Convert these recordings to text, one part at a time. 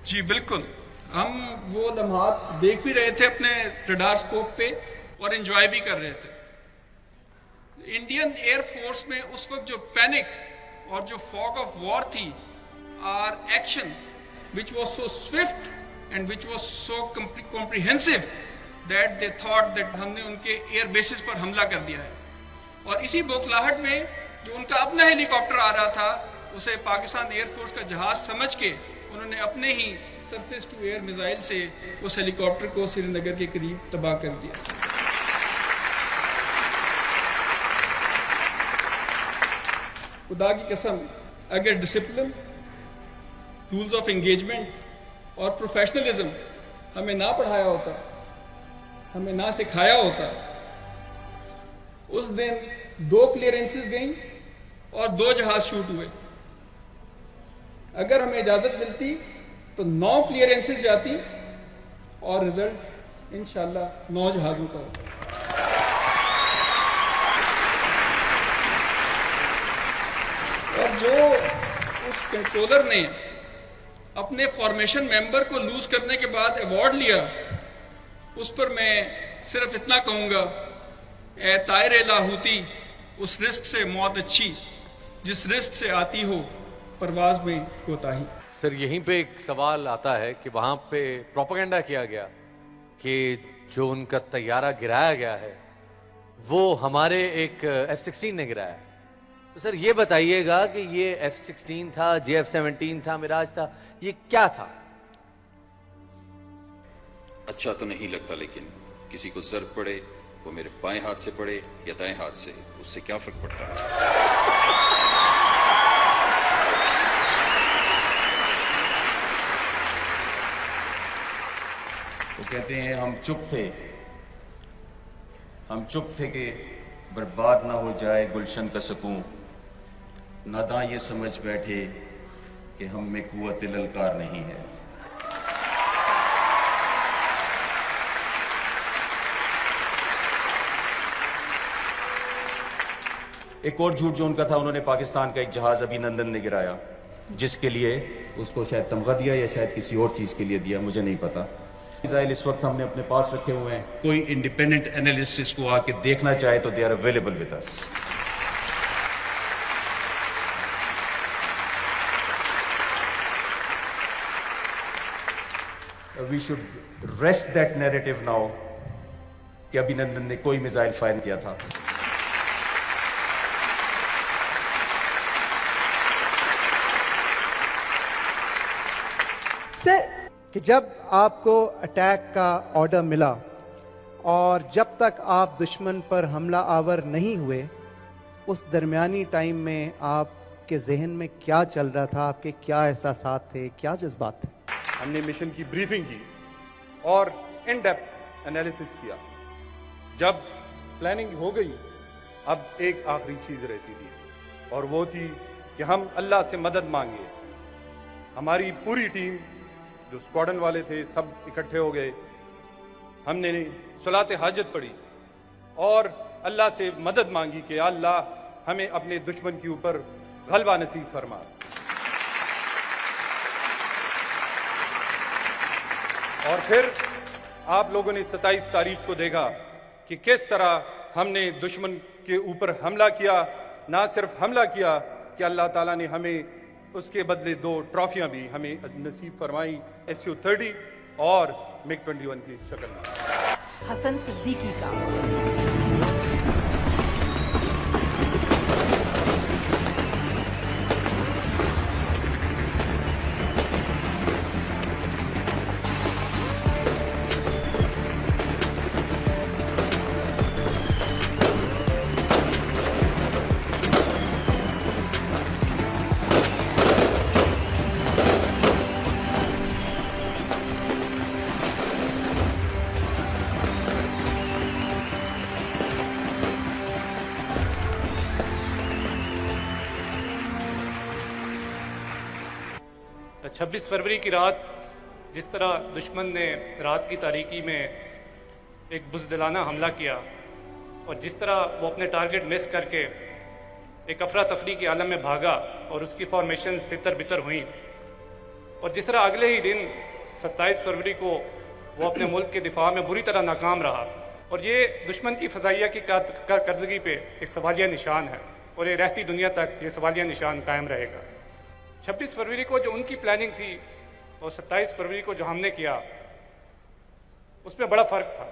जी बिल्कुल, हम वो लम्हात देख भी रहे थे अपने रडार स्कोप पे और एंजॉय भी कर रहे थे। इंडियन एयरफोर्स में उस वक्त जो पैनिक और जो फॉग ऑफ वॉर थी, our action which was so swift and which was so comprehensive that they thought that हमने उनके एयर बेसिस पर हमला कर दिया है। और इसी बौखलाहट में जो उनका अपना हेलीकॉप्टर आ रहा था, उसे पाकिस्तान एयरफोर्स का जहाज समझ के उन्होंने अपने ही सरफेस टू एयर मिसाइल से उस हेलीकॉप्टर को श्रीनगर के करीब तबाह कर दिया। खुदा की कसम, अगर डिसिप्लिन, रूल्स ऑफ एंगेजमेंट और प्रोफेशनलिज्म हमें ना पढ़ाया होता, हमें ना सिखाया होता, उस दिन 2 क्लियरेंसेस गई और 2 जहाज शूट हुए। अगर हमें इजाजत मिलती तो 9 क्लियरेंसेस जाती और रिजल्ट इंशाल्लाह 9 जहाजों का होता। और जो उस कंट्रोलर ने अपने फॉर्मेशन मेंबर को लूज करने के बाद अवार्ड लिया, उस पर मैं सिर्फ इतना कहूंगा, ए तायर लाहूती, उस रिस्क से मौत अच्छी जिस रिस्क से आती हो परवाज में कोताही। सर, यहीं पे एक सवाल आता है कि वहां पे प्रोपेगेंडा किया गया कि जो उनका तैयारा गिराया गया है वो हमारे एक F-16 ने गिराया है। तो सर ये बताइएगा कि ये F-16 था, JF-17 था, मिराज था, ये क्या था? अच्छा तो नहीं लगता, लेकिन किसी को जर्ब पड़े वो मेरे बाएं हाथ से पड़े या दाएं हाथ से, उससे क्या फर्क पड़ता है? वो कहते हैं हम चुप थे कि बर्बाद ना हो जाए गुलशन का सुकून, नादां ये समझ बैठे कि हम में कुव्वत ललकार नहीं है। एक और झूठ जो उनका था, उन्होंने पाकिस्तान का एक जहाज अभिनंदन ने गिराया, जिसके लिए उसको शायद तमगा दिया या शायद किसी और चीज के लिए दिया, मुझे नहीं पता। मिसाइल इस वक्त हमने अपने पास रखे हुए हैं, कोई इंडिपेंडेंट एनालिस्ट इसको आके देखना चाहे तो they are available with us. We should rest that narrative now कि अभिनंदन ने कोई मिसाइल फायर किया था। सर, कि जब आपको अटैक का ऑर्डर मिला और जब तक आप दुश्मन पर हमला आवर नहीं हुए, उस दरमियानी टाइम में आपके जहन में क्या चल रहा था, आपके क्या एहसासात थे, क्या जज्बात थे? हमने मिशन की ब्रीफिंग की और इन डेप्थ एनालिसिस किया। जब प्लानिंग हो गई, अब एक आखिरी चीज रहती थी और वो थी कि हम अल्लाह से मदद मांगे। हमारी पूरी टीम, जो स्क्वाडन वाले थे, सब इकट्ठे हो गए। हमने सलाते हाजत पढ़ी और अल्लाह से मदद मांगी कि अल्लाह हमें अपने दुश्मन के ऊपर गलबा नसीब फरमा। और फिर आप लोगों ने 27 तारीख को देखा कि किस तरह हमने दुश्मन के ऊपर हमला किया। ना सिर्फ हमला किया कि अल्लाह ताला ने हमें उसके बदले 2 ट्रॉफियां भी हमें नसीब फरमाई, SU-30 और MiG-21 की शक्ल में। हसन सिद्दीकी का छब्बीस फरवरी की रात जिस तरह दुश्मन ने रात की तारीकी में एक बुज़दिलाना हमला किया और जिस तरह वो अपने टारगेट मिस करके एक अफरा तफरी के आलम में भागा और उसकी फॉर्मेशंस तितर बितर हुई और जिस तरह अगले ही दिन 27 फरवरी को वो अपने मुल्क के दिफा में बुरी तरह नाकाम रहा, और ये दुश्मन की फ़ज़ाइया की कारकर्दगी पे एक सवालिया निशान है, और ये रहती दुनिया तक ये सवालिया निशान कायम रहेगा। 26 फरवरी को जो उनकी प्लानिंग थी और 27 फरवरी को जो हमने किया, उसमें बड़ा फ़र्क था।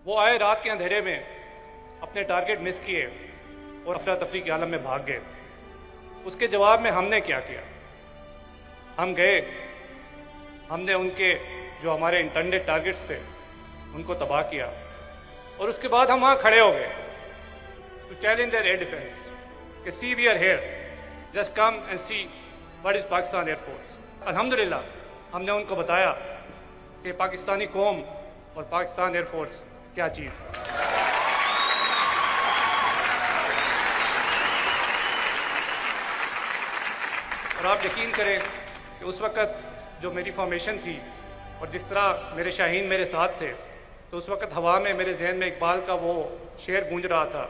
वो आए रात के अंधेरे में, अपने टारगेट मिस किए और अफरा तफरी के आलम में भाग गए। उसके जवाब में हमने क्या किया? हम गए, हमने उनके जो हमारे इंटरनेट टारगेट्स थे उनको तबाह किया, और उसके बाद हम वहाँ खड़े हो गए to challenge their air defence कि see we are here, just come and see what is Pakistan air force. अल्हम्दुलिल्लाह हमने उनको बताया कि पाकिस्तानी कौम और पाकिस्तान एयरफोर्स क्या चीज़ है। और आप यकीन करें कि उस वक़्त जो मेरी फॉर्मेशन थी और जिस तरह मेरे शाहीन मेरे साथ थे, तो उस वक़्त हवा में मेरे जहन में इकबाल का वो शेर गूंज रहा था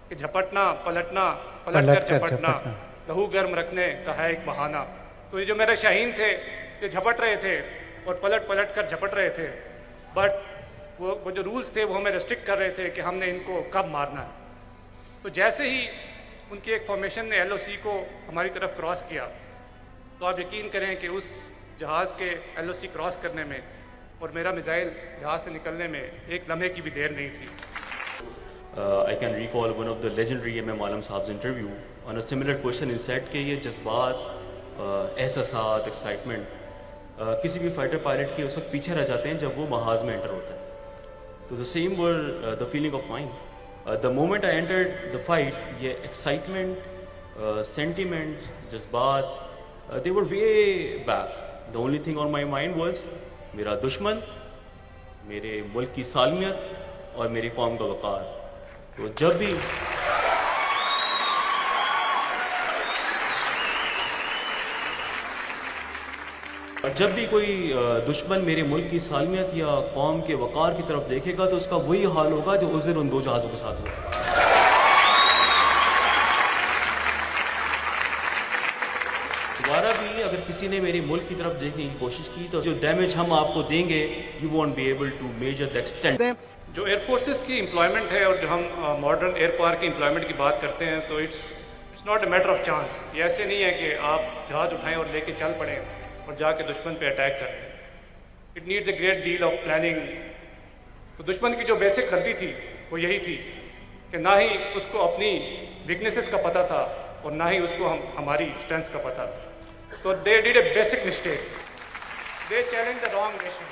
कि झपटना पलटना, पलट कर झपटना, लहू गर्म रखने का है एक बहाना। तो ये जो मेरे शाहीन थे ये झपट रहे थे और पलट पलट कर झपट रहे थे, बट वो जो रूल्स थे वो हमें रेस्ट्रिक्ट कर रहे थे कि हमने इनको कब मारना है। तो जैसे ही उनकी एक फॉर्मेशन ने LOC को हमारी तरफ क्रॉस किया, तो आप यकीन करें कि उस जहाज़ के LOC क्रॉस करने में और मेरा मिसाइल जहाज़ से निकलने में एक लम्हे की भी देर नहीं थी। I can recall one of the legendary MM Alam साहब's interview on a similar question he said कि ये जज्बात, एहसासात, एक्साइटमेंट किसी भी फाइटर पायलट के उस वक्त पीछे रह जाते हैं जब वो महाज में एंटर होता है। तो the same were the feeling of mind the moment I entered the fight, ये एक्साइटमेंट, सेंटिमेंट्स, जज्बात, they were way back. The only thing on my mind was मेरा दुश्मन, मेरे मुल्क की सालमियत और मेरी कौम का वक़ार। तो जब भी कोई दुश्मन मेरे मुल्क की सालमियत या कौम के वक़ार की तरफ देखेगा तो उसका वही हाल होगा जो उस दिन उन दो जहाज़ों के साथ हुआ। दोबारा भी अगर किसी ने मेरे मुल्क की तरफ देखने की कोशिश की तो जो डैमेज हम आपको देंगे, you won't be able to measure the extent. जो एयरफोर्सेस की एम्प्लॉयमेंट है और जो हम मॉडर्न एयर पावर की एम्प्लॉयमेंट की बात करते हैं, तो it's not a matter of chance. ये ऐसे नहीं है कि आप जहाज़ उठाएं और लेके चल पड़ें और जाके दुश्मन पे अटैक करें। It needs a great deal of planning. तो दुश्मन की जो बेसिक गलती थी वो यही थी कि ना ही उसको अपनी वीकनेसेस का पता था और ना ही उसको हमारी स्ट्रेंथ्स का पता था। So they did a basic mistake. They challenged the wrong nation.